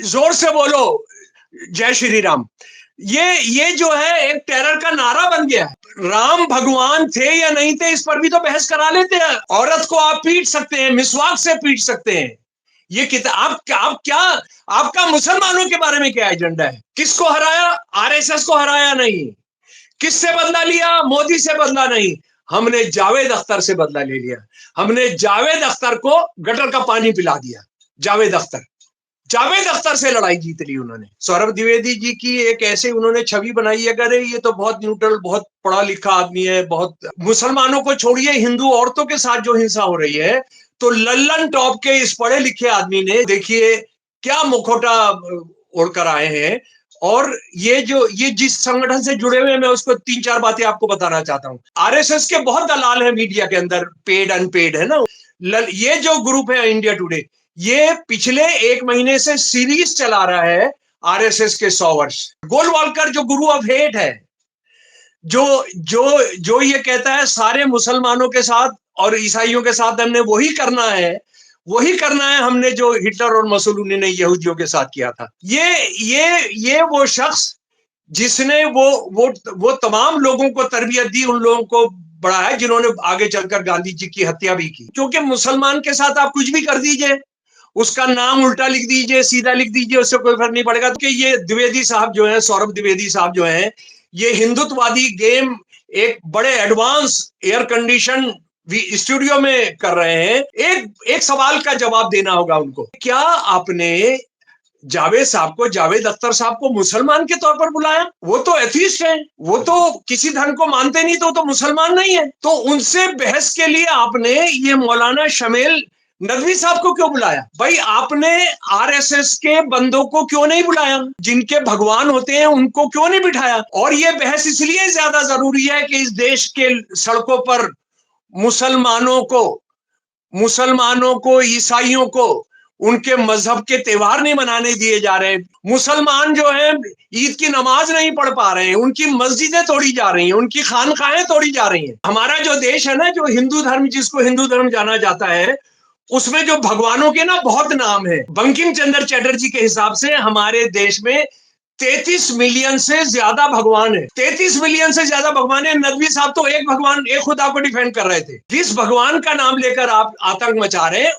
जोर से बोलो जय श्री राम। ये जो है एक टेरर का नारा बन गया है। राम भगवान थे या नहीं थे इस पर भी तो बहस करा लेते हैं। औरत को आप पीट सकते हैं, मिसवाक से पीट सकते हैं। ये कितना आप क्या, आपका मुसलमानों के बारे में क्या एजेंडा है? किसको हराया? आरएसएस को हराया नहीं। किससे बदला लिया? मोदी से बदला नहीं, हमने जावेद अख्तर से बदला ले लिया। हमने जावेद अख्तर को गटर का पानी पिला दिया। जावेद अख्तर से लड़ाई जीत ली उन्होंने। सौरभ द्विवेदी जी की एक ऐसे उन्होंने छवि बनाई है, अरे ये तो बहुत न्यूट्रल, बहुत पढ़ा लिखा आदमी है, बहुत मुसलमानों को छोड़िए, हिंदू औरतों के साथ जो हिंसा हो रही है, तो लल्लन टॉप के इस पढ़े लिखे आदमी ने देखिए क्या मुखौटा ओढ़कर आए हैं। और ये जिस संगठन से जुड़े हुए हैं, मैं उसको 3-4 बातें आपको बताना चाहता हूं। आरएसएस के बहुत दलाल हैं मीडिया के अंदर, पेड अनपेड है ना। ये जो ग्रुप है इंडिया टुडे, ये पिछले 1 महीने से सीरीज चला रहा है आरएसएस के 100 वर्ष। गोलवालकर जो गुरु ऑफ हेट है, जो जो जो ये कहता है सारे मुसलमानों के साथ और ईसाइयों के साथ हमने वही करना है हमने जो हिटलर और मसोलिनी ने यहूदियों के साथ किया था। ये वो शख्स जिसने वो तमाम लोगों को तरबियत दी, उन लोगों को बढ़ाया जिन्होंने आगे चलकर गांधी जी की हत्या भी की। क्योंकि मुसलमान के साथ आप कुछ भी कर दीजिए, उसका नाम उल्टा लिख दीजिए, सीधा लिख दीजिए, उससे कोई फर्क नहीं पड़ेगा। तो ये द्विवेदी साहब जो है, सौरभ द्विवेदी साहब जो है, ये हिंदुत्ववादी गेम एक बड़े एडवांस एयर कंडीशन स्टूडियो में कर रहे हैं। एक सवाल का जवाब देना होगा उनको। क्या आपने जावेद अख्तर साहब को मुसलमान के तौर पर बुलाया? वो तो एथीस्ट है, वो तो किसी धर्म को मानते नहीं, तो मुसलमान नहीं है। तो उनसे बहस के लिए आपने ये मौलाना शमेल नदवी साहब को क्यों बुलाया? भाई आपने आरएसएस के बंदों को क्यों नहीं बुलाया? जिनके भगवान होते हैं उनको क्यों नहीं बिठाया? और ये बहस इसलिए ज्यादा जरूरी है कि इस देश के सड़कों पर मुसलमानों को ईसाइयों को उनके मजहब के त्योहार नहीं मनाने दिए जा रहे। मुसलमान जो है ईद की नमाज नहीं पढ़ पा रहे हैं, उनकी मस्जिदें तोड़ी जा रही हैं, उनकी खानकाहें तोड़ी जा रही हैं। हमारा जो देश है ना, जो हिंदू धर्म, जिसको हिंदू धर्म जाना जाता है, उसमें जो भगवानों के ना बहुत नाम है। बंकिम चंद्र चटर्जी के हिसाब से हमारे देश में 33 मिलियन से ज्यादा भगवान है। 33 मिलियन से ज्यादा भगवान है। नदवी साहब तो एक भगवान, एक खुदा को डिफेंड कर रहे थे। जिस भगवान का नाम लेकर आप आतंक मचा रहे हैं,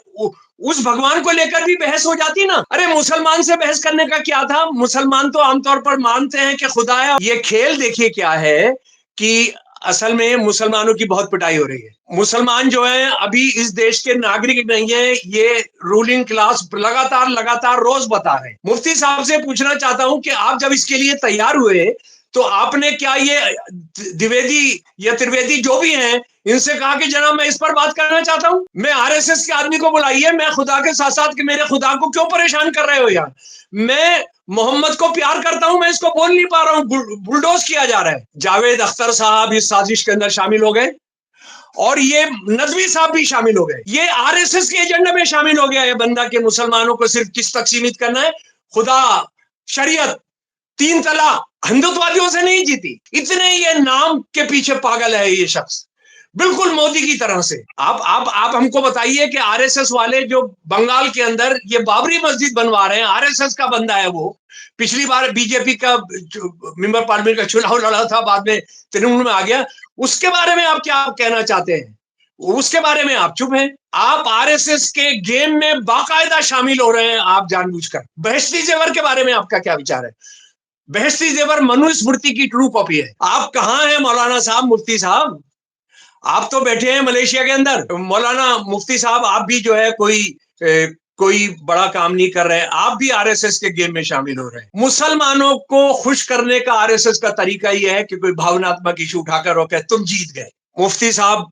उस भगवान को लेकर भी बहस हो जाती ना। अरे मुसलमान से बहस करने का क्या था? मुसलमान तो आमतौर पर मानते हैं कि खुदा है। ये खेल देखिए क्या है कि असल में मुसलमानों की बहुत पिटाई हो रही है। मुसलमान जो है अभी इस देश के नागरिक नहीं है, ये रूलिंग क्लास लगातार रोज बता रहे हैं। मुफ्ती साहब से पूछना चाहता हूं कि आप जब इसके लिए तैयार हुए तो आपने क्या ये द्विवेदी या त्रिवेदी जो भी हैं, इनसे कहा कि जनाब मैं इस पर बात करना चाहता हूं, मैं आरएसएस के आदमी को बुलाइए, मैं खुदा के साथ साथ कि मेरे खुदा को क्यों परेशान कर रहे हो यार? मैं मोहम्मद को प्यार करता हूं, मैं इसको बोल नहीं पा रहा हूं, बुलडोज किया जा रहा है। जावेद अख्तर साहब इस साजिश के अंदर शामिल हो गए और ये नदवी साहब भी शामिल हो गए। ये आरएसएस के एजेंडा में शामिल हो गया है बंदा के मुसलमानों को सिर्फ किस तक सीमित करना है? खुदा, शरीयत, 3 तलाक। हिंदुत्ववादियों से नहीं जीती। इतने ये नाम के पीछे पागल है ये शख्स, बिल्कुल मोदी की तरह से। आप हमको बताइए कि आरएसएस वाले जो बंगाल के अंदर ये बाबरी मस्जिद बनवा रहे हैं, आरएसएस का बंदा है वो। पिछली बार बीजेपी का मेंबर पार्लियामेंट का चुनाव लड़ा था, बाद में तृणमूल में आ गया। उसके बारे में आप क्या कहना चाहते हैं? उसके बारे में आप चुप हैं। आप आरएसएस के गेम में बाकायदा शामिल हो रहे हैं, आप जानबूझकर। बहश्ती जेवर के बारे में आपका क्या विचार है? बहश्ती जेवर मनुस्मृति की ट्रू कॉपी है। आप कहां हैं मौलाना साहब, मुफ्ती साहब? आप तो बैठे हैं मलेशिया के अंदर। मौलाना मुफ्ती साहब, आप भी जो है कोई बड़ा काम नहीं कर रहे हैं, आप भी आरएसएस के गेम में शामिल हो रहे हैं। मुसलमानों को खुश करने का आरएसएस का तरीका यह है कि कोई भावनात्मक इशू उठाकर रोके, तुम जीत गए। मुफ्ती साहब,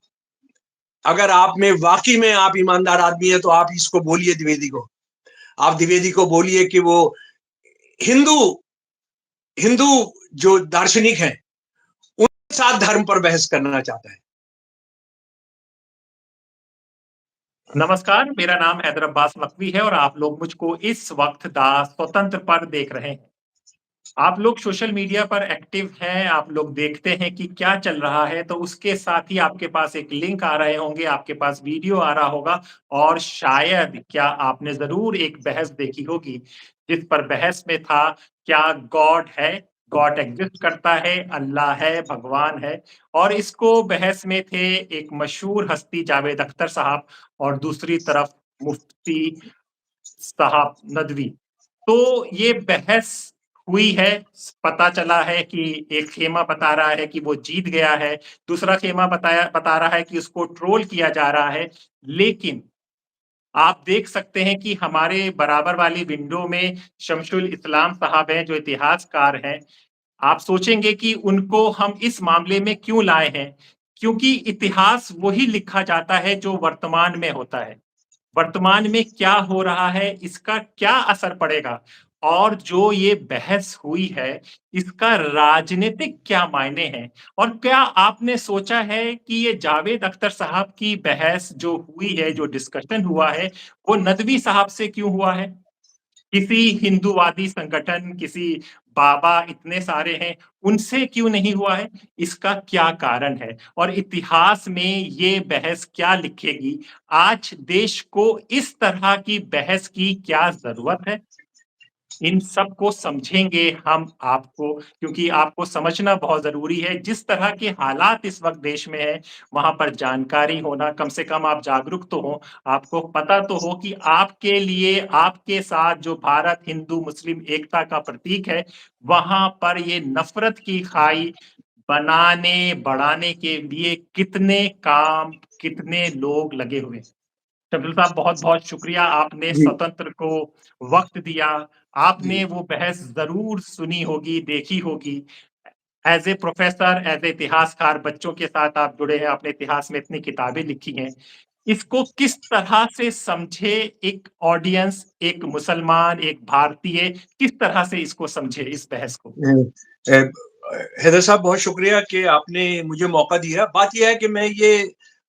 अगर आप में वाकई में आप ईमानदार आदमी है तो आप इसको बोलिए द्विवेदी को। आप द्विवेदी को बोलिए कि वो हिंदू हिंदू जो दार्शनिक हैं उनके साथ धर्म पर बहस करना चाहता है। नमस्कार, मेरा नाम हैदर अब्बास नकवी है और आप लोग मुझको इस वक्त दा स्वतंत्र पर देख रहे हैं। आप लोग सोशल मीडिया पर एक्टिव हैं, आप लोग देखते हैं कि क्या चल रहा है, तो उसके साथ ही आपके पास एक लिंक आ रहे होंगे, आपके पास वीडियो आ रहा होगा और शायद क्या आपने ज़रूर एक बहस देखी होगी, जिस पर बहस में था क्या गॉड है? गॉड एग्ज़िस्ट करता है, अल्लाह है, भगवान है और इसको बहस में थे एक मशहूर हस्ती जावेद अख्तर साहब और दूसरी तरफ मुफ्ती साहब नदवी। तो ये बहस हुई है, पता चला है कि एक खेमा बता रहा है कि वो जीत गया है, दूसरा खेमा बता रहा है कि उसको ट्रोल किया जा रहा है। लेकिन आप देख सकते हैं कि हमारे बराबर वाली विंडो में शमशुल इस्लाम साहब हैं, जो इतिहासकार हैं। आप सोचेंगे कि उनको हम इस मामले में क्यों लाए हैं? क्योंकि इतिहास वही लिखा जाता है जो वर्तमान में होता है। वर्तमान में क्या हो रहा है, इसका क्या असर पड़ेगा? और जो ये बहस हुई है, इसका राजनीतिक क्या मायने हैं? और क्या आपने सोचा है कि ये जावेद अख्तर साहब की बहस जो हुई है, जो डिस्कशन हुआ है, वो नदवी साहब से क्यों हुआ है? किसी हिंदूवादी संगठन, किसी बाबा इतने सारे हैं, उनसे क्यों नहीं हुआ है? इसका क्या कारण है? और इतिहास में ये बहस क्या लिखेगी? आज देश को इस तरह की बहस की क्या ज़रूरत है? इन सब को समझेंगे हम आपको क्योंकि आपको समझना बहुत ज़रूरी है, जिस तरह के हालात इस वक़्त देश में हैं, वहाँ पर जानकारी होना कम से कम आप जागरूक तो हों, आपको पता तो हो कि आपके लिए, आपके साथ जो भारत हिंदू-मुस्लिम एकता का प्रतीक है, वहाँ पर ये नफ़रत की खाई बनाने, बढ़ाने के लिए कितने काम, कितने लोग लगे हुए हैं। शब्दुल साहब बहुत-बहुत शुक्रिया आपने जी स्वतंत्र को वक़्त दिया। आपने वो बहस ज़रूर सुनी होगी, देखी होगी। As a professor, as a इतिहासकार बच्चों के साथ आप जुड़े हैं, आपने इतिहास में इतनी किताबें लिखी हैं। इसको किस तरह से समझे एक ऑडियंस, एक मुसलमान, एक भारतीय, किस तरह से इसको समझे इस बहस को? अ, हैदर साहब बहुत शुक्रिया कि आपने मुझे मौका दिया। बात यह है कि मैं ये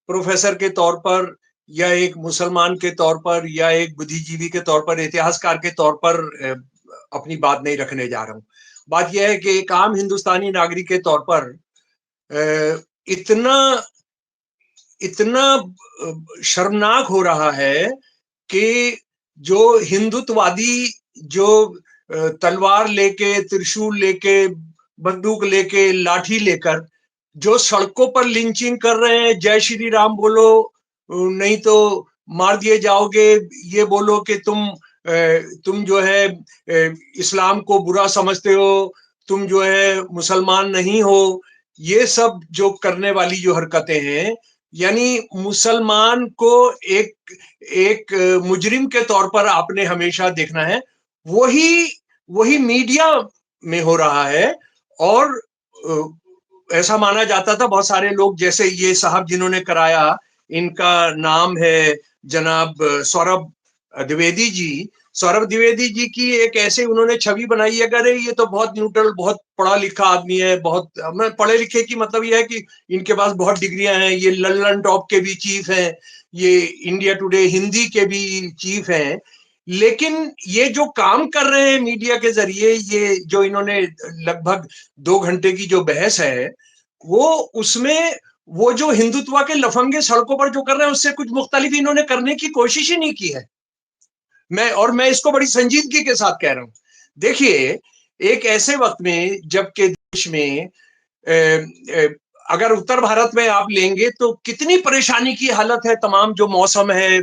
प्रोफेसर के तौर पर या एक मुसलमान के तौर पर या एक बुद्धिजीवी के तौर पर, इतिहासकार के तौर पर अपनी बात नहीं रखने जा रहा हूँ। बात यह है कि एक आम हिंदुस्तानी नागरिक के तौर पर इतना इतना शर्मनाक हो रहा है कि जो हिंदुत्ववादी जो तलवार लेके, त्रिशूल लेके, बंदूक लेके, लाठी लेकर जो सड़कों पर लिंचिंग कर रहे हैं, जय श्री राम बोलो नहीं तो मार दिए जाओगे, ये बोलो कि तुम जो है इस्लाम को बुरा समझते हो, तुम जो है मुसलमान नहीं हो, ये सब जो करने वाली जो हरकतें हैं, यानी मुसलमान को एक एक मुजरिम के तौर पर आपने हमेशा देखना है, वही वही मीडिया में हो रहा है। और ऐसा माना जाता था, बहुत सारे लोग जैसे ये साहब जिन्होंने कराया, इनका नाम है जनाब सौरभ द्विवेदी जी। सौरभ द्विवेदी जी की एक ऐसे उन्होंने छवि बनाई है, अगर ये तो बहुत न्यूट्रल, बहुत पढ़ा लिखा आदमी है, बहुत मैं पढ़े लिखे की मतलब ये है कि इनके पास बहुत डिग्रियां हैं, ये लल्लन टॉप के भी चीफ हैं, ये इंडिया टुडे हिंदी के भी चीफ हैं। लेकिन ये जो काम कर रहे हैं मीडिया के जरिए, ये जो इन्होंने लगभग 2 घंटे की जो बहस है, वो उसमें वो जो हिंदुत्व के लफंगे सड़कों पर जो कर रहे हैं, उससे कुछ मुख्तलिफ इन्होंने करने की कोशिश ही नहीं की है। मैं इसको बड़ी संजीदगी के साथ कह रहा हूं। देखिए, एक ऐसे वक्त में जबकि देश में अगर उत्तर भारत में आप लेंगे तो कितनी परेशानी की हालत है, तमाम जो मौसम है,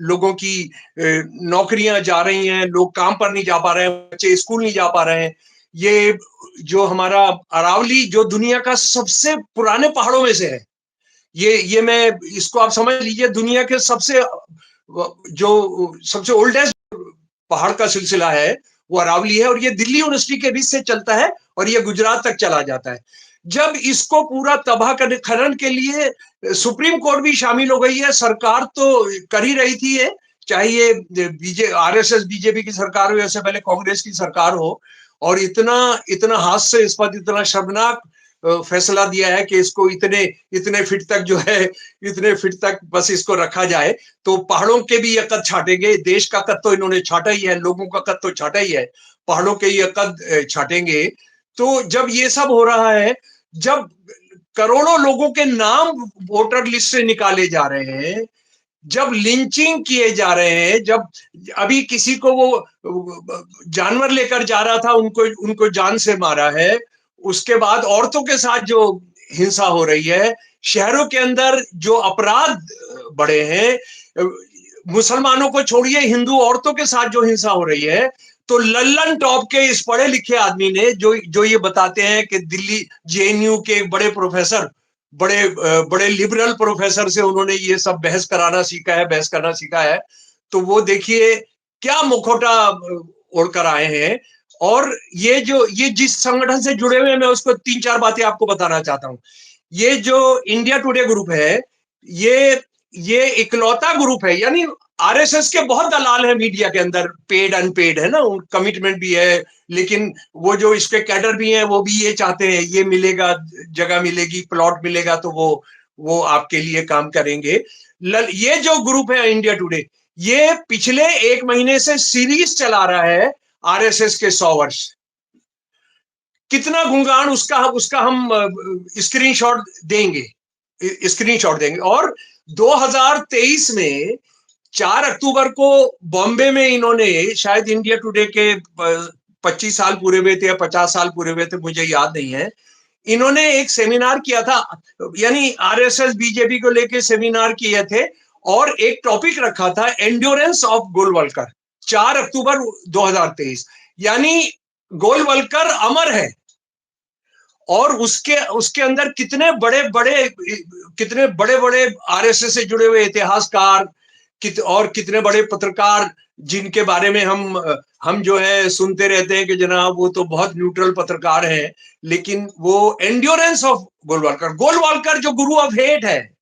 लोगों की नौकरियां जा रही हैं, लोग काम पर नहीं जा पा रहे हैं, बच्चे स्कूल नहीं जा पा रहे हैं। ये जो हमारा अरावली जो दुनिया का सबसे पुराने पहाड़ों में से है, ये मैं इसको आप समझ लीजिए, दुनिया के जो सबसे ओल्डेस्ट पहाड़ का सिलसिला है वो अरावली है, और ये दिल्ली यूनिवर्सिटी के बीच से चलता है और ये गुजरात तक चला जाता है। जब इसको पूरा तबाह करने खनन के लिए सुप्रीम कोर्ट भी शामिल हो गई है, सरकार तो कर ही रही थी, है चाहे ये आरएसएस बीजेपी की सरकार हो या उससे पहले कांग्रेस की सरकार हो, और इतना इतना हास्य इस पर, इतना शर्मनाक फैसला दिया है कि इसको इतने इतने फीट तक जो है, इतने फीट तक बस इसको रखा जाए। तो पहाड़ों के भी ये कद छाटेंगे, देश का कद तो इन्होंने छाटा ही है, लोगों का कद तो छाटा ही है, पहाड़ों के ये कद छाटेंगे। तो जब ये सब हो रहा है, जब करोड़ों लोगों के नाम वोटर लिस्ट से निकाले जा रहे हैं, जब लिंचिंग किए जा रहे हैं, जब अभी किसी को वो जानवर लेकर जा रहा था, उनको उनको जान से मारा है, उसके बाद औरतों के साथ जो हिंसा हो रही है, शहरों के अंदर जो अपराध बढ़े हैं, मुसलमानों को छोड़िए, हिंदू औरतों के साथ जो हिंसा हो रही है, तो लल्लन टॉप के इस पढ़े लिखे आदमी ने जो ये बताते हैं कि दिल्ली जेएनयू के एक बड़े प्रोफेसर, बड़े लिबरल प्रोफेसर से उन्होंने ये सब बहस करना सीखा है। तो वो देखिए क्या मुखौटा ओढ़कर आए हैं। और ये जिस संगठन से जुड़े हुए हैं, मैं उसको 3-4 बातें आपको बताना चाहता हूँ। ये जो इंडिया टुडे ग्रुप है, ये इकलौता ग्रुप है, यानी आरएसएस के बहुत दलाल है मीडिया के अंदर, पेड अनपेड है ना, कमिटमेंट भी है, लेकिन वो जो इसके कैडर भी हैं, वो भी ये चाहते हैं, ये मिलेगा, जगह मिलेगी, प्लॉट मिलेगा, तो वो आपके लिए काम करेंगे। ये जो ग्रुप है इंडिया टुडे, ये पिछले 1 महीने से सीरीज चला रहा है आरएसएस के 100 वर्ष। कितना गुणगान उसका हम स्क्रीनशॉट देंगे। और 2023 में 4 अक्टूबर को बॉम्बे में इन्होंने, शायद इंडिया टुडे के 25 साल पूरे हुए थे या 50 साल पूरे हुए थे, मुझे याद नहीं है, इन्होंने एक सेमिनार किया था, यानी आरएसएस बीजेपी को लेके सेमिनार किए थे, और एक टॉपिक रखा था एंड्योरेंस ऑफ गोलवलकर, 4 अक्टूबर 2023। यानी गोलवलकर अमर है, और उसके अंदर कितने बड़े आरएसएस से जुड़े हुए इतिहासकार और कितने बड़े पत्रकार, जिनके बारे में हम जो है सुनते रहते हैं कि जनाब वो तो बहुत न्यूट्रल पत्रकार हैं, लेकिन वो एंड्योरेंस ऑफ गोलवलकर जो गुरु ऑफ हेट है,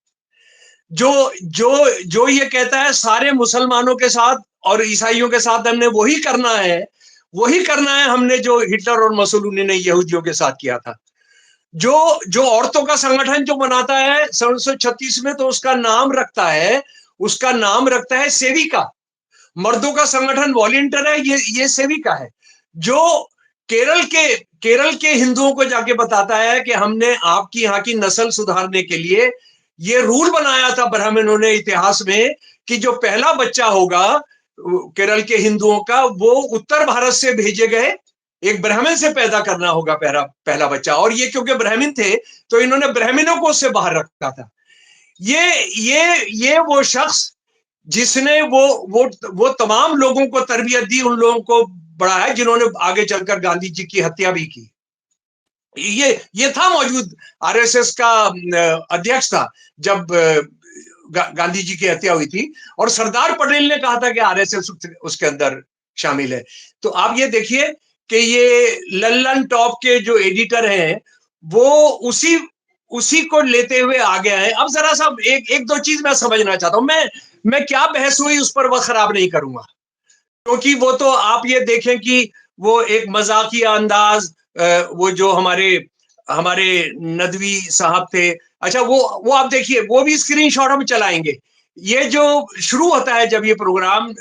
जो ये कहता है सारे मुसलमानों के साथ और ईसाइयों के साथ हमने वही करना है हमने जो हिटलर और मुसोलिनी ने यहूदियों के साथ किया था। जो औरतों का संगठन जो बनाता है 1936 में, तो उसका नाम रखता है सेविका। मर्दों का संगठन वॉलंटियर है, ये सेविका है। जो केरल के हिंदुओं को जाके बताता है कि हमने आपकी यहाँ की नस्ल सुधारने के लिए ये रूल बनाया था ब्राह्मणों ने इतिहास में, कि जो पहला बच्चा होगा केरल के हिंदुओं का, वो उत्तर भारत से भेजे गए एक ब्राह्मण से पैदा करना होगा पहला बच्चा। और ये क्योंकि ब्राह्मण थे, तो इन्होंने ब्राह्मणों को उससे बाहर रखा था। ये वो शख्स जिसने वो तमाम लोगों को तरबियत दी, उन लोगों को बढ़ाया जिन्होंने आगे चलकर गांधी जी की हत्या भी की। ये था मौजूद, आरएसएस का अध्यक्ष था जब गांधी जी की हत्या हुई थी, और सरदार पटेल ने कहा था कि आरएसएस उसके अंदर शामिल है। तो आप ये देखिए कि ये लल्लन टॉप के जो एडिटर हैं, वो उसी को लेते हुए आगे आए। अब जरा सा एक दो चीज मैं समझना चाहता हूं। मैं क्या बहस हुई उस पर वक्त खराब नहीं करूंगा, क्योंकि वो तो आप ये देखें कि वो एक मजाकिया अंदाज, वो जो हमारे नदवी साहब थे, अच्छा वो आप देखिए, वो भी स्क्रीनशॉट हम चलाएंगे। ये जो शुरू होता है जब ये प्रोग्राम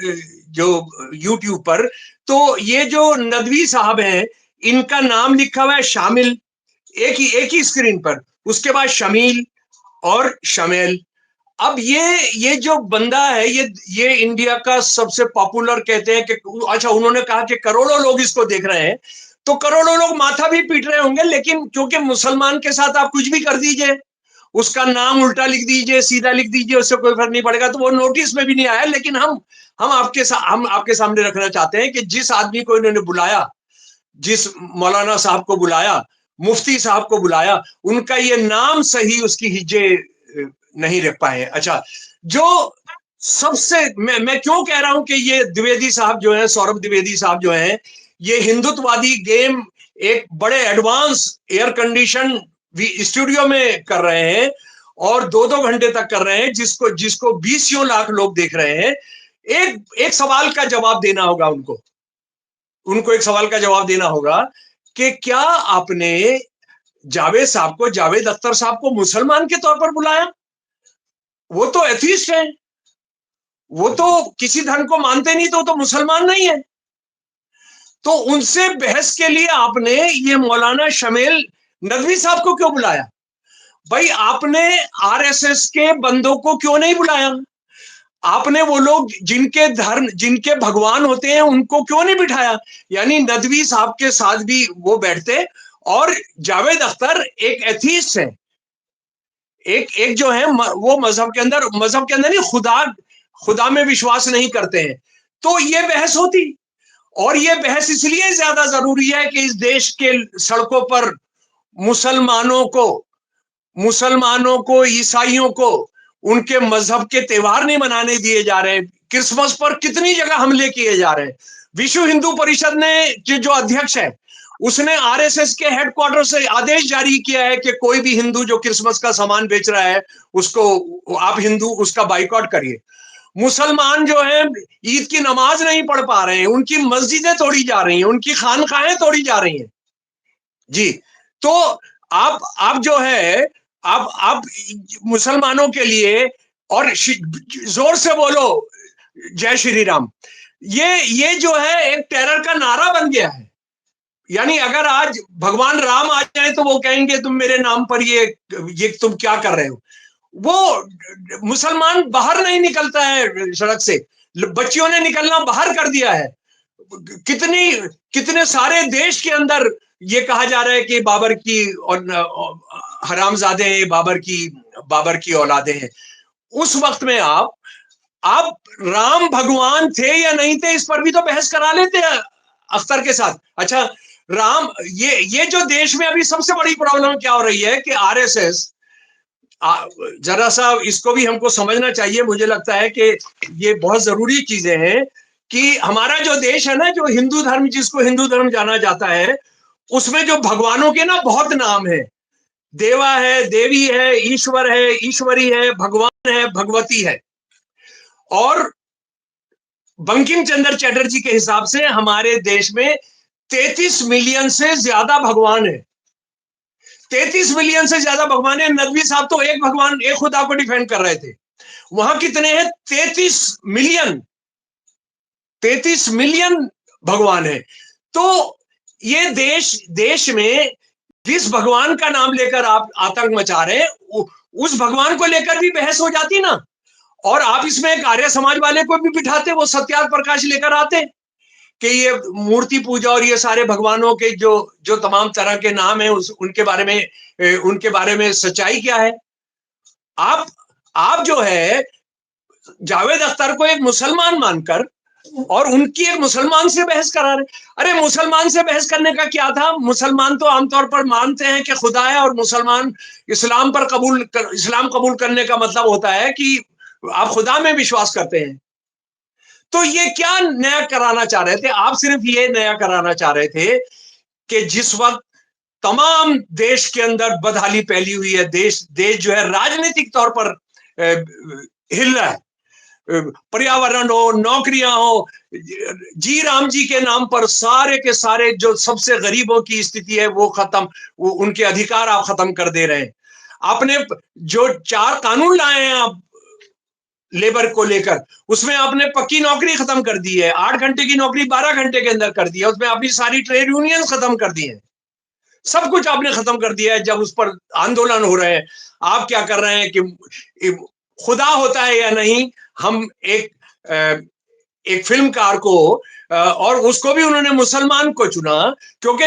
जो यूट्यूब पर, तो ये जो नदवी साहब हैं, इनका नाम लिखा हुआ है शामिल, एक ही स्क्रीन पर, उसके बाद शमील और शमेल। अब ये जो बंदा है, ये इंडिया का सबसे पॉपुलर, कहते हैं कि, अच्छा उन्होंने कहा कि करोड़ों लोग इसको देख रहे हैं, तो करोड़ों लोग माथा भी पीट रहे होंगे, लेकिन क्योंकि मुसलमान के साथ आप कुछ भी कर दीजिए, उसका नाम उल्टा लिख दीजिए, सीधा लिख दीजिए, उससे कोई फर्क नहीं पड़ेगा, तो वो नोटिस में भी नहीं आया। लेकिन हम आपके सामने रखना चाहते हैं कि जिस आदमी को इन्होंने बुलाया, जिस मौलाना साहब को बुलाया, मुफ्ती साहब को बुलाया, उनका ये नाम सही उसकी हिज्जे नहीं रख पाए। अच्छा, जो सबसे मैं क्यों कह रहा हूं कि ये द्विवेदी साहब जो है, सौरभ द्विवेदी साहब जो हैं, ये हिंदुत्ववादी गेम एक बड़े एडवांस एयर कंडीशन स्टूडियो में कर रहे हैं, और 2-2 घंटे तक कर रहे हैं, जिसको 20 लाख लोग देख रहे हैं। एक सवाल का जवाब देना होगा उनको एक सवाल का जवाब देना होगा कि क्या आपने जावेद साहब को, जावेद अख्तर साहब को मुसलमान के तौर पर बुलाया? वो तो एथीस्ट है, वो तो किसी धर्म को मानते नहीं, तो मुसलमान नहीं है। तो उनसे बहस के लिए आपने ये मौलाना शमील नदवी साहब को क्यों बुलाया? भाई आपने आरएसएस के बंदों को क्यों नहीं बुलाया? आपने वो लोग जिनके धर्म, जिनके भगवान होते हैं, उनको क्यों नहीं बिठाया? यानी नदवी साहब के साथ भी वो बैठते, और जावेद अख्तर एक एथीस्ट है, एक जो है वो मजहब के अंदर नहीं, खुदा में विश्वास नहीं करते हैं। तो ये बहस होती, और ये बहस इसलिए ज्यादा जरूरी है कि इस देश के सड़कों पर मुसलमानों को, ईसाइयों को उनके मजहब के त्योहार नहीं मनाने दिए जा रहे। क्रिसमस पर कितनी जगह हमले किए जा रहे हैं। विश्व हिंदू परिषद ने जो अध्यक्ष है, उसने आरएसएस के हेडक्वार्टर से आदेश जारी किया है कि कोई भी हिंदू जो क्रिसमस का सामान बेच रहा है, उसको आप हिंदू उसका बाइकआउट करिए। मुसलमान जो है ईद की नमाज नहीं पढ़ पा रहे हैं, उनकी मस्जिदें तोड़ी जा रही हैं, उनकी खानकाहें तोड़ी जा रही हैं। जी, तो आप जो है, आप मुसलमानों के लिए, और जोर से बोलो जय श्री राम, ये जो है एक टेरर का नारा बन गया है। यानी अगर आज भगवान राम आ जाए तो वो कहेंगे तुम मेरे नाम पर ये तुम क्या कर रहे हो। वो मुसलमान बाहर नहीं निकलता है सड़क से, बच्चियों ने निकलना बाहर कर दिया है। कितने सारे देश के अंदर ये कहा जा रहा है कि बाबर की हरामजादे हैं, बाबर की औलादे हैं। उस वक्त में आप राम भगवान थे या नहीं थे, इस पर भी तो बहस करा लेते हैं अख्तर के साथ। अच्छा, राम, ये जो देश में अभी सबसे बड़ी प्रॉब्लम क्या हो रही है कि आरएसएस, जरा सा इसको भी हमको समझना चाहिए। मुझे लगता है कि ये बहुत जरूरी चीजें हैं कि हमारा जो देश है ना, जो हिंदू धर्म, जिसको हिंदू धर्म जाना जाता है, उसमें जो भगवानों के ना बहुत नाम है। देवा है, देवी है, ईश्वर है, ईश्वरी है, भगवान है, भगवती है। और बंकिम चंद्र चटर्जी के हिसाब से हमारे देश में 33 मिलियन से ज्यादा भगवान है। 33 मिलियन से ज्यादा भगवान है। नदवी साहब तो एक भगवान, एक खुदा को डिफेंड कर रहे थे। वहां कितने हैं? 33 मिलियन। 33 मिलियन भगवान है। तो ये देश में जिस भगवान का नाम लेकर आप आतंक मचा रहे हैं, उस भगवान को लेकर भी बहस हो जाती ना। और आप इसमें एक आर्य समाज वाले को भी बिठाते, वो सत्याग्रह प्रकाश लेकर आते कि ये मूर्ति पूजा और ये सारे भगवानों के जो तमाम तरह के नाम है, उनके बारे में सच्चाई क्या है। आप जो है जावेद अख्तर को एक मुसलमान मानकर और उनकी एक मुसलमान से बहस करा रहे। अरे मुसलमान से बहस करने का क्या था? मुसलमान तो आमतौर पर मानते हैं कि खुदा है, और मुसलमान इस्लाम कबूल करने का मतलब होता है कि आप खुदा में विश्वास करते हैं। तो ये क्या नया कराना चाह रहे थे? आप सिर्फ ये नया कराना चाह रहे थे कि जिस वक्त तमाम देश के अंदर बदहाली फैली हुई है, देश जो है राजनीतिक तौर पर हिल रहा है, पर्यावरण हो, नौकरियां हो, जी राम जी के नाम पर सारे के सारे जो सबसे गरीबों की स्थिति है वो उनके अधिकार आप खत्म कर दे रहे हैं। आपने जो 4 कानून लाए हैं आप लेबर को लेकर, उसमें आपने पक्की नौकरी खत्म कर दी है। 8 घंटे की नौकरी 12 घंटे के अंदर कर दी है। उसमें आपने सारी ट्रेड यूनियन खत्म कर दी है। सब कुछ आपने खत्म कर दिया है। जब उस पर आंदोलन हो रहे हैं, आप क्या कर रहे हैं कि खुदा होता है या नहीं, हम एक फिल्मकार को, और उसको भी उन्होंने मुसलमान को चुना, क्योंकि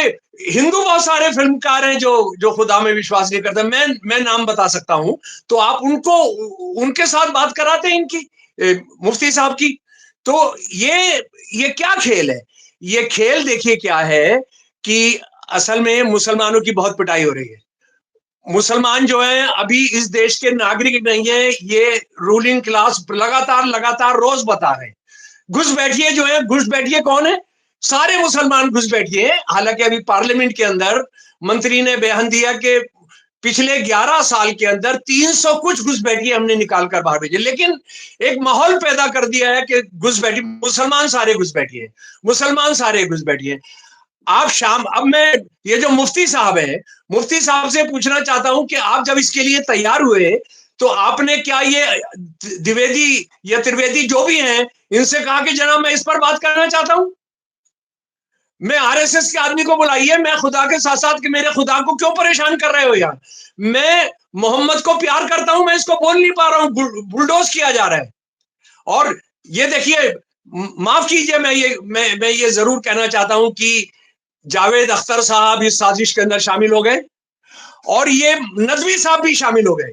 हिंदू बहुत सारे फिल्मकार हैं जो खुदा में विश्वास नहीं करते। मैं नाम बता सकता हूं, तो आप उनके साथ बात कराते हैं इनकी, मुफ्ती साहब की। तो ये क्या खेल है? ये खेल देखिए क्या है कि असल में मुसलमानों की बहुत पिटाई हो रही है। मुसलमान जो है अभी इस देश के नागरिक नहीं है, ये रूलिंग क्लास लगातार रोज बता रहे हैं। घुसपैठिए जो है, घुसपैठिए कौन है? सारे मुसलमान घुसपैठिए। हालांकि अभी पार्लियामेंट के अंदर मंत्री ने बयान दिया कि पिछले 11 साल के अंदर 300 कुछ घुसपैठिए हमने निकाल कर बाहर भेजे, लेकिन एक माहौल पैदा कर दिया है कि मुसलमान सारे घुसपैठिए। आप शाम, अब मैं ये जो मुफ्ती साहब है, मुफ्ती साहब से पूछना चाहता हूं कि आप जब इसके लिए तैयार हुए तो आपने क्या ये द्विवेदी या त्रिवेदी जो भी हैं इनसे कहा कि जनाब मैं इस पर बात करना चाहता हूं, मैं आरएसएस के आदमी को बुलाइए, मैं खुदा के साथ साथ कि मेरे खुदा को क्यों परेशान कर रहे हो यार, मैं मोहम्मद को प्यार करता हूं, मैं इसको बोल नहीं पा रहा हूं, बुलडोज किया जा रहा है। और ये देखिए, माफ कीजिए, मैं ये जरूर कहना चाहता हूं कि जावेद अख्तर साहब इस साजिश के अंदर शामिल हो गए और ये नदवी साहब भी शामिल हो गए।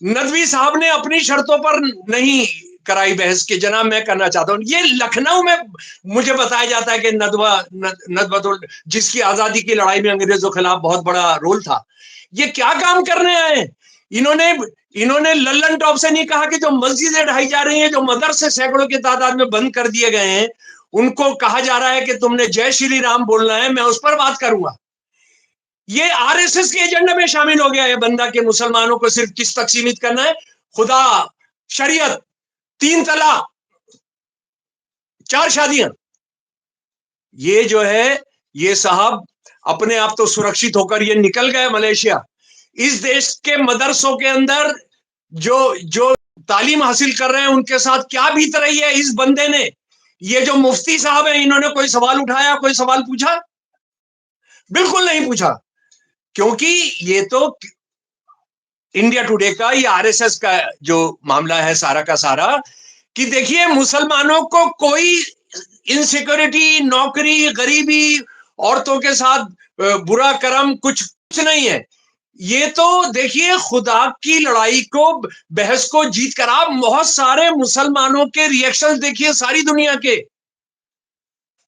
नदवी साहब ने अपनी शर्तों पर नहीं कराई बहस के जनाब मैं करना चाहता हूं। ये लखनऊ में मुझे बताया जाता है कि नदवा जिसकी आजादी की लड़ाई में अंग्रेजों के खिलाफ बहुत बड़ा रोल था, ये क्या काम करने आए? इन्होंने इन्होंने लल्लन टॉप से नहीं कहा कि जो मस्जिदें ढाई जा रही हैं, जो मदरसे सैकड़ों की तादाद में बंद कर दिए गए हैं, उनको कहा जा रहा है कि तुमने जय श्री राम बोलना है, मैं उस पर बात करूंगा। ये आरएसएस के एजेंडे में शामिल हो गया है बंदा के मुसलमानों को सिर्फ किस तक सीमित करना है, खुदा, शरीयत, 3 तलाक, 4 शादियां। ये जो है, ये साहब अपने आप तो सुरक्षित होकर ये निकल गए मलेशिया। इस देश के मदरसों के अंदर जो जो तालीम हासिल कर रहे हैं उनके साथ क्या बीत रही है इस बंदे ने। ये जो मुफ्ती साहब है, इन्होंने कोई सवाल उठाया, कोई सवाल पूछा? बिल्कुल नहीं पूछा, क्योंकि ये तो इंडिया टुडे का, ये आरएसएस का जो मामला है सारा का सारा, कि देखिए मुसलमानों को कोई इनसिक्योरिटी, नौकरी, गरीबी, औरतों के साथ बुरा कर्म कुछ नहीं है। ये तो देखिए खुदा की लड़ाई को, बहस को जीत कर आप बहुत सारे मुसलमानों के रिएक्शंस देखिए सारी दुनिया के।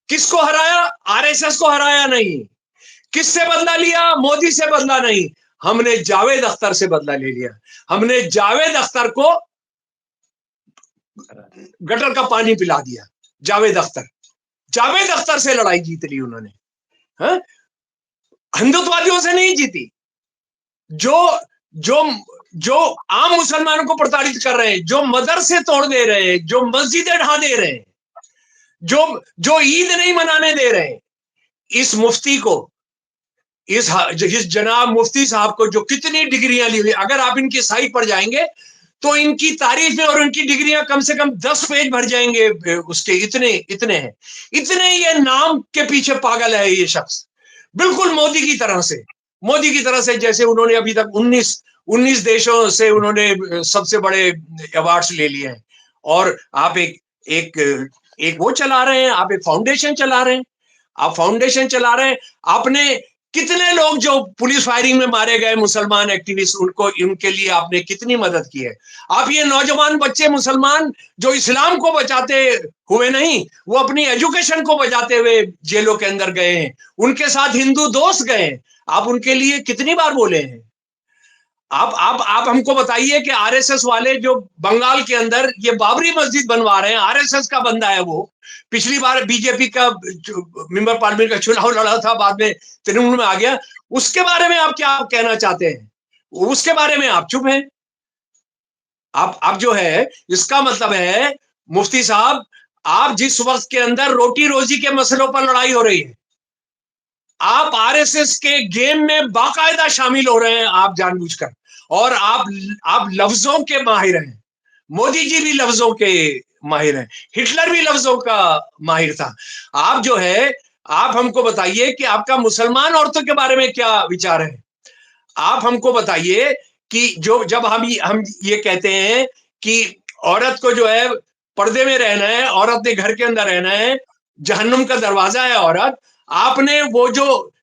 किसको हराया? आरएसएस को हराया नहीं। किससे बदला लिया? मोदी से बदला नहीं, हमने जावेद अख्तर से बदला ले लिया। हमने जावेद अख्तर को गटर का पानी पिला दिया। जावेद अख्तर से लड़ाई जीत ली उन्होंने। हाँ? हिंदुत्ववादियों से नहीं जीती, जो जो जो आम मुसलमानों को प्रताड़ित कर रहे हैं, जो मदरसे तोड़ दे रहे हैं, जो मस्जिदें ढा दे रहे हैं, जो ईद नहीं मनाने दे रहे हैं, इस मुफ्ती को, इस जनाब मुफ्ती साहब को जो कितनी डिग्रियां ली हुई, अगर आप इनकी साइट पर जाएंगे तो इनकी तारीफ में और इनकी डिग्रियां कम से कम 10 पेज भर जाएंगे उसके, इतने हैं। इतने ये नाम के पीछे पागल है ये शख्स, बिल्कुल मोदी की तरह से जैसे उन्होंने अभी तक 19 देशों से उन्होंने सबसे बड़े अवार्ड्स ले लिए हैं। और आप एक वो चला रहे हैं, आप एक फाउंडेशन चला रहे हैं। आपने कितने लोग जो पुलिस फायरिंग में मारे गए मुसलमान एक्टिविस्ट, उनको, उनके लिए आपने कितनी मदद की है। आप ये नौजवान बच्चे मुसलमान जो इस्लाम को बचाते हुए नहीं, वो अपनी एजुकेशन को बचाते हुए जेलों के अंदर गए हैं, उनके साथ हिंदू दोस्त गए, आप उनके लिए कितनी बार बोले हैं? आप हमको बताइए कि आरएसएस वाले जो बंगाल के अंदर ये बाबरी मस्जिद बनवा रहे हैं, आरएसएस का बंदा है वो, पिछली बार बीजेपी का मेंबर पार्लियामेंट का चुनाव लड़ा था, बाद में तृणमूल में आ गया, उसके बारे में आप क्या कहना चाहते हैं? उसके बारे में आप चुप हैं। आप जो है, इसका मतलब है मुफ्ती साहब, आप जिस वक्त के अंदर रोटी रोजी के मसलों पर लड़ाई हो रही है, आप आरएसएस के गेम में बाकायदा शामिल हो रहे हैं, आप जानबूझकर। और आप लफ्जों के माहिर हैं। मोदी जी भी लफ्जों के माहिर हैं, हिटलर भी लफ्जों का माहिर था। आप जो है, आप हमको बताइए कि आपका मुसलमान औरतों के बारे में क्या विचार है। आप हमको बताइए कि जो जब हम ये कहते हैं कि औरत को जो है पर्दे में रहना है, औरत ने घर के अंदर रहना है, जहन्नुम का दरवाजा है औरत, आपने वो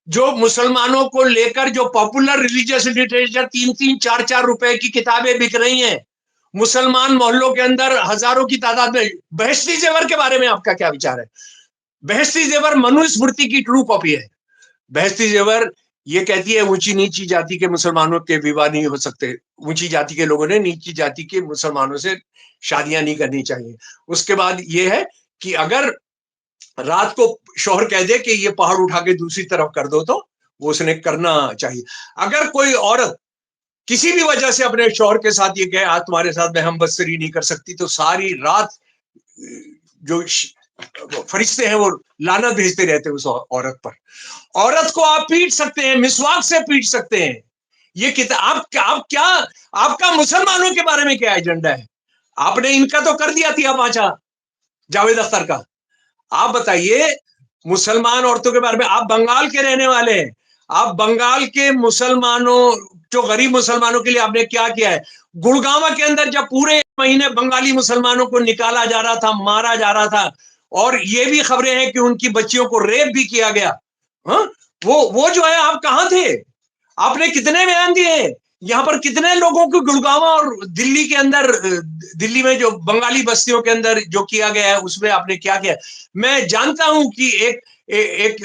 जो मुसलमानों को लेकर जो पॉपुलर रिलीजियस लिटरेचर 3-3, 4-4 रुपए की किताबें बिक रही हैं मुसलमान मोहल्लों के अंदर हजारों की तादाद में, बहश्ती जेवर के बारे में आपका क्या विचार है? बहश्ती जेवर मनुस्मृति की ट्रू कॉपी है। बहश्ती जेवर ये कहती है ऊंची नीची जाति के मुसलमानों के विवाह नहीं हो सकते, ऊंची जाति के लोगों ने नीची जाति के मुसलमानों से शादियां नहीं करनी चाहिए। उसके बाद ये है कि अगर रात को शौहर कह दे कि ये पहाड़ उठा के दूसरी तरफ कर दो, तो वो उसने करना चाहिए। अगर कोई औरत किसी भी वजह से अपने शौहर के साथ ये कहे आज तुम्हारे साथ मैं हम बदसरी नहीं कर सकती, तो सारी रात जो फरिश्ते हैं वो लानत भेजते रहते हैं उस औरत पर। औरत को आप पीट सकते हैं, मिसवाक से पीट सकते हैं। ये आप क्या, आपका मुसलमानों के बारे में क्या एजेंडा है? आपने इनका तो कर दिया थिया पांचा, जावेद अख्तर का। आप बताइए मुसलमान औरतों के बारे में। आप बंगाल के रहने वाले हैं, आप बंगाल के मुसलमानों, जो गरीब मुसलमानों के लिए आपने क्या किया है? गुड़गांव के अंदर जब पूरे महीने बंगाली मुसलमानों को निकाला जा रहा था, मारा जा रहा था, और ये भी खबरें हैं कि उनकी बच्चियों को रेप भी किया गया। हाँ, वो जो है, आप कहां थे? आपने कितने बयान दिए? यहाँ पर कितने लोगों को गुड़गांव और दिल्ली के अंदर, दिल्ली में जो बंगाली बस्तियों के अंदर जो किया गया है, उसमें आपने क्या किया? मैं जानता हूं कि एक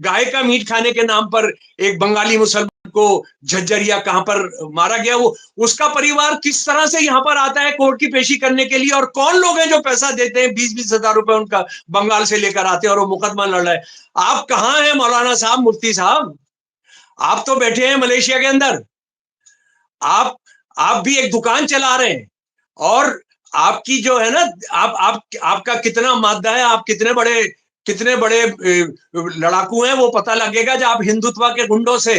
गाय का मीट खाने के नाम पर एक बंगाली मुसलमान को झज्जरिया कहां पर मारा गया। वो उसका परिवार किस तरह से यहाँ पर आता है कोर्ट की पेशी करने के लिए, और कौन लोग हैं जो पैसा देते हैं, 20-20 हजार रुपए उनका बंगाल से लेकर आते हैं और वो मुकदमा लड़ रहा है। आप कहां हैं मौलाना साहब, मुफ्ती साहब? आप तो बैठे हैं मलेशिया के अंदर। आप भी एक दुकान चला रहे हैं, और आपकी जो है ना, आपका कितना मादा है, आप कितने बड़े लड़ाकू हैं, वो पता लगेगा जब आप हिंदुत्व के गुंडों से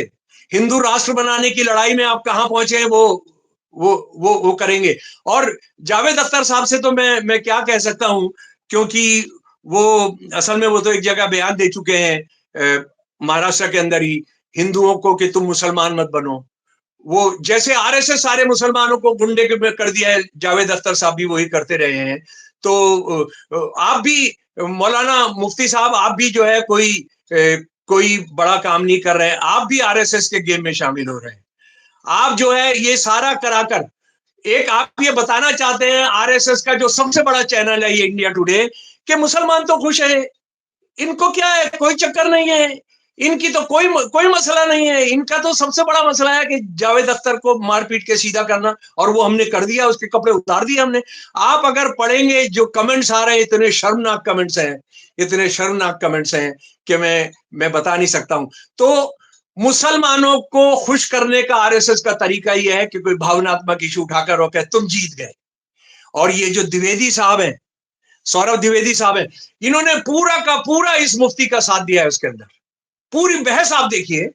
हिंदू राष्ट्र बनाने की लड़ाई में आप कहां पहुंचे हैं, वो करेंगे। और जावेद अख्तर साहब से तो मैं क्या कह सकता हूं, क्योंकि वो असल में वो तो एक जगह बयान दे चुके हैं महाराष्ट्र के अंदर ही, हिंदुओं को कि तुम मुसलमान मत बनो। वो जैसे आरएसएस सारे मुसलमानों को गुंडे में कर दिया है, जावेद अख्तर साहब भी वही करते रहे हैं। तो आप भी मौलाना मुफ्ती साहब, आप भी जो है कोई बड़ा काम नहीं कर रहे हैं, आप भी आरएसएस के गेम में शामिल हो रहे हैं। आप जो है ये सारा कराकर एक आप ये बताना चाहते हैं आरएसएस का जो सबसे बड़ा चैनल है ये इंडिया टुडे, कि मुसलमान तो खुश है, इनको क्या है, कोई चक्कर नहीं है, इनकी तो कोई मसला नहीं है। इनका तो सबसे बड़ा मसला है कि जावेद अख्तर को मारपीट के सीधा करना, और वो हमने कर दिया, उसके कपड़े उतार दिए हमने। आप अगर पढ़ेंगे जो कमेंट्स आ रहे हैं, इतने शर्मनाक कमेंट्स हैं, इतने शर्मनाक कमेंट्स हैं कि मैं बता नहीं सकता हूं। तो मुसलमानों को खुश करने का आरएसएस का तरीका यह है कि कोई भावनात्मक इशू उठाकर वो कहे तुम जीत गए। और ये जो द्विवेदी साहब हैं, सौरभ द्विवेदी साहब हैं, इन्होंने पूरा का पूरा इस मुफ्ती का साथ दिया है। उसके अंदर पूरी बहस आप देखिए,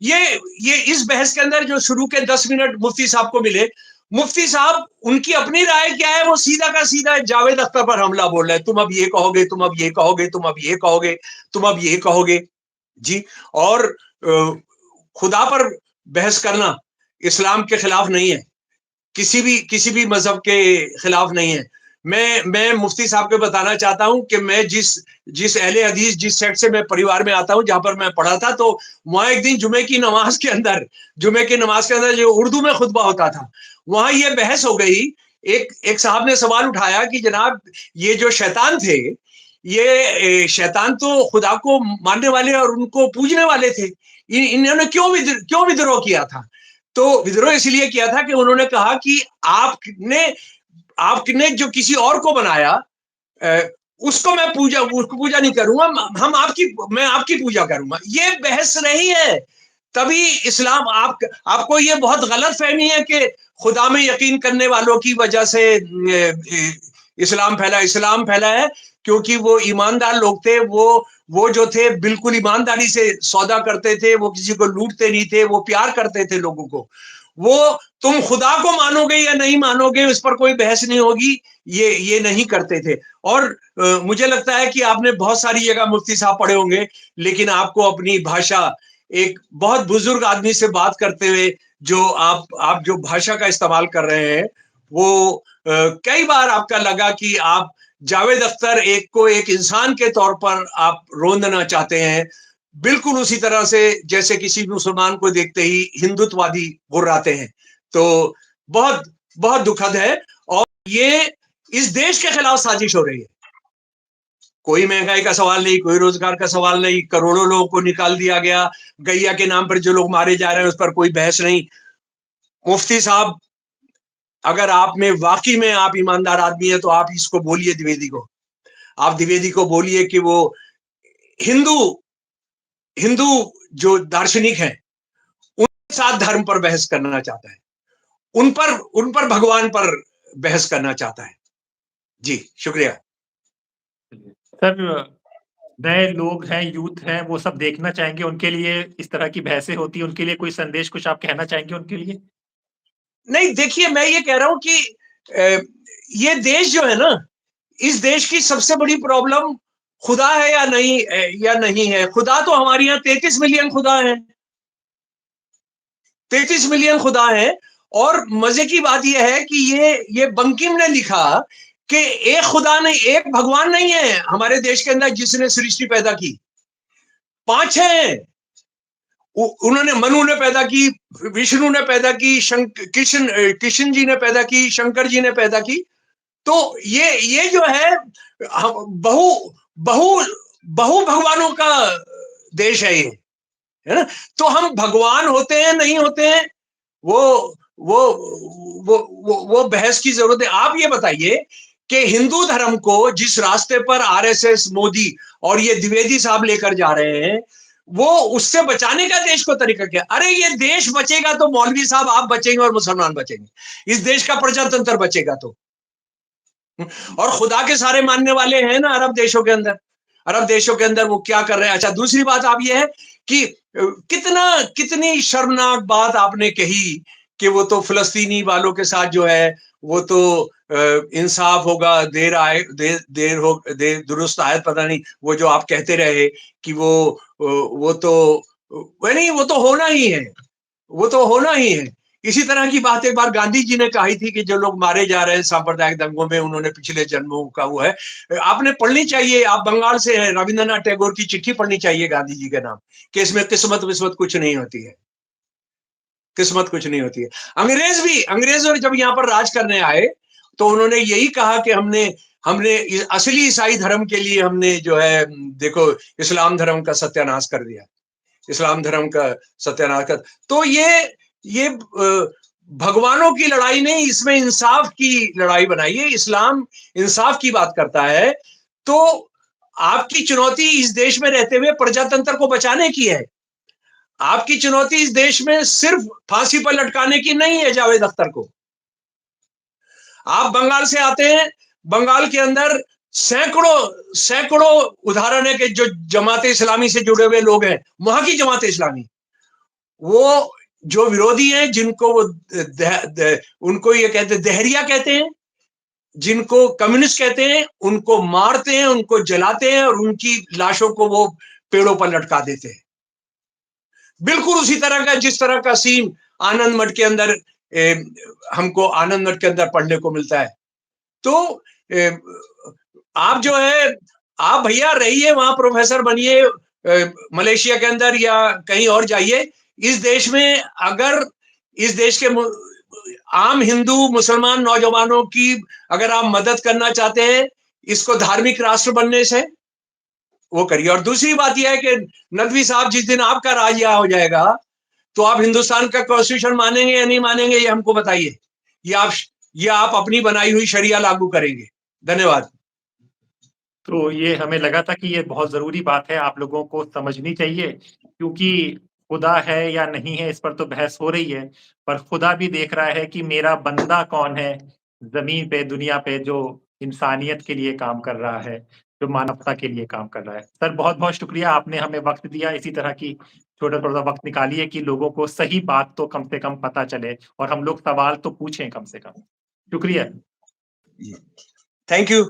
ये इस बहस के अंदर जो शुरू के 10 मिनट मुफ्ती साहब को मिले, मुफ्ती साहब उनकी अपनी राय क्या है, वो सीधा का सीधा जावेद अख्तर पर हमला बोल रहे हैं। तुम अब ये कहोगे, तुम अब ये कहोगे, तुम अब ये कहोगे, तुम अब ये कहोगे जी। और खुदा पर बहस करना इस्लाम के खिलाफ नहीं है, किसी भी मजहब के खिलाफ नहीं है। मैं मुफ्ती साहब को बताना चाहता हूं कि मैं जिस अहले हदीस, जिस सेट से मैं परिवार में आता हूं, जहां पर मैं पढ़ा था, तो वहां एक दिन जुमे की नमाज के अंदर जो उर्दू में खुतबा होता था, वहां ये बहस हो गई। एक साहब ने सवाल उठाया कि जनाब ये जो शैतान थे, ये शैतान तो खुदा को मानने वाले और उनको पूजने वाले थे, इन्होंने क्यों विद्रोह किया था? तो विद्रोह इसलिए किया था कि उन्होंने कहा कि आपने जो किसी और को बनाया, उसको पूजा नहीं करूंगा, मैं आपकी पूजा करूंगा। ये बहस नहीं है। तभी इस्लाम आपको ये बहुत गलत फहमी है कि खुदा में यकीन करने वालों की वजह से इस्लाम फैला है, क्योंकि वो ईमानदार लोग थे। वो जो थे बिल्कुल ईमानदारी से सौदा करते थे, वो किसी को लूटते नहीं थे, वो प्यार करते थे लोगों को। वो तुम खुदा को मानोगे या नहीं मानोगे, उस पर कोई बहस नहीं होगी, ये नहीं करते थे। और मुझे लगता है कि आपने बहुत सारी जगह मुफ्ती साहब पढ़े होंगे, लेकिन आपको अपनी भाषा, एक बहुत बुजुर्ग आदमी से बात करते हुए जो आप जो भाषा का इस्तेमाल कर रहे हैं, वो कई बार आपका लगा कि आप जावेद अख्तर एक इंसान के तौर पर आप रोंदना चाहते हैं, बिल्कुल उसी तरह से जैसे किसी मुसलमान को देखते ही हिंदुत्ववादी गुर्राते हैं। तो बहुत बहुत दुखद है, और ये इस देश के खिलाफ साजिश हो रही है। कोई महंगाई का सवाल नहीं, कोई रोजगार का सवाल नहीं, करोड़ों लोगों को निकाल दिया गया, गैया के नाम पर जो लोग मारे जा रहे हैं उस पर कोई बहस नहीं। मुफ्ती साहब, अगर आप में वाकई में आप ईमानदार आदमी है, तो आप इसको बोलिए द्विवेदी को, आप द्विवेदी को बोलिए कि वो हिंदू जो दार्शनिक हैं उनके साथ धर्म पर बहस करना चाहता है, उन पर भगवान पर बहस करना चाहता है। जी शुक्रिया। सर नए लोग हैं, यूथ हैं, वो सब देखना चाहेंगे, उनके लिए इस तरह की बहसें होती हैं, उनके लिए कोई संदेश कुछ आप कहना चाहेंगे उनके लिए? नहीं, देखिए, मैं ये कह रहा हूं कि ये देश जो है ना, इस देश की सबसे बड़ी प्रॉब्लम खुदा है या नहीं है। खुदा तो हमारे यहाँ 33 मिलियन खुदा है, 33 मिलियन खुदा है। और मजे की बात यह है कि ये बंकिम ने लिखा कि एक खुदा नहीं, एक भगवान नहीं है हमारे देश के अंदर जिसने सृष्टि पैदा की, 5 हैं। उन्होंने, मनु ने पैदा की, विष्णु ने पैदा की, कृष्ण जी ने पैदा की, शंकर जी ने पैदा की। तो ये जो है बहु बहु बहु भगवानों का देश है ये, है ना। तो हम भगवान होते हैं नहीं होते हैं, वो वो वो बहस की जरूरत है। आप ये बताइए कि हिंदू धर्म को जिस रास्ते पर आरएसएस, मोदी और ये द्विवेदी साहब लेकर जा रहे हैं, वो उससे बचाने का देश को तरीका क्या? अरे ये देश बचेगा तो मौलवी साहब आप बचेंगे और मुसलमान बचेंगे, इस देश का प्रजातंत्र बचेगा तो। और खुदा के सारे मानने वाले हैं ना अरब देशों के अंदर, अरब देशों के अंदर वो क्या कर रहे हैं। अच्छा, दूसरी बात आप ये है कि कितनी शर्मनाक बात आपने कही कि वो तो फिलिस्तीनी वालों के साथ जो है वो तो इंसाफ होगा, देर दुरुस्त आयत, पता नहीं वो जो आप कहते रहे कि वो तो नहीं, वो तो होना ही है, वो तो होना ही है। इसी तरह की बात एक बार गांधी जी ने कही थी कि जो लोग मारे जा रहे हैं सांप्रदायिक दंगों में, उन्होंने पिछले जन्मों का वो है। आपने पढ़नी चाहिए, आप बंगाल से हैं, रविंद्रनाथ टैगोर की चिट्ठी पढ़नी चाहिए गांधी जी के नाम, कि इसमें किस्मत विस्मत कुछ नहीं होती है, किस्मत कुछ नहीं होती है। अंग्रेज जब यहाँ पर राज करने आए तो उन्होंने यही कहा कि हमने हमने असली ईसाई धर्म के लिए हमने जो है, देखो, इस्लाम धर्म का सत्यानाश कर दिया, इस्लाम धर्म का सत्यानाश कर। तो ये भगवानों की लड़ाई नहीं, इसमें इंसाफ की लड़ाई बनाइए। इस्लाम इंसाफ की बात करता है। तो आपकी चुनौती इस देश में रहते हुए प्रजातंत्र को बचाने की है। आपकी चुनौती इस देश में सिर्फ फांसी पर लटकाने की नहीं है जावेद अख्तर को। आप बंगाल से आते हैं, बंगाल के अंदर सैकड़ों सैकड़ों उदाहरण है कि जो जमाते इस्लामी से जुड़े हुए लोग हैं, वहां की जमाते इस्लामी, वो जो विरोधी हैं, जिनको वो उनको ये कहते हैं दहरिया कहते हैं, जिनको कम्युनिस्ट कहते हैं, उनको मारते हैं, उनको जलाते हैं और उनकी लाशों को वो पेड़ों पर लटका देते हैं। बिल्कुल उसी तरह का, जिस तरह का सीन आनंद मठ के अंदर हमको आनंद मठ के अंदर पढ़ने को मिलता है। तो आप जो है, आप भैया रहिए वहां, प्रोफेसर बनिए, मलेशिया के अंदर या कहीं और जाइए। इस देश में अगर इस देश के आम हिंदू मुसलमान नौजवानों की अगर आप मदद करना चाहते हैं इसको धार्मिक राष्ट्र बनने से, वो करिए। और दूसरी बात यह है कि नदवी साहब, जिस दिन आपका राज यहाँ हो जाएगा तो आप हिंदुस्तान का कॉन्स्टिट्यूशन मानेंगे या नहीं मानेंगे, ये हमको बताइए। ये आप अपनी बनाई हुई शरिया लागू करेंगे। धन्यवाद। तो ये हमें लगा था कि ये बहुत ज़रूरी बात है, आप लोगों को समझनी चाहिए, क्योंकि खुदा है या नहीं है इस पर तो बहस हो रही है, पर खुदा भी देख रहा है कि मेरा बंदा कौन है ज़मीन पे, दुनिया पे, जो इंसानियत के लिए काम कर रहा है, जो मानवता के लिए काम कर रहा है। सर बहुत-बहुत शुक्रिया, आपने हमें वक़्त दिया, इसी तरह की छोटा-छोटा वक़्त निकालिए कि लोगों को सही बात तो कम से कम पता चले और हम लोग सवाल तो पूछें कम से कम। शुक्रिया। Thank you.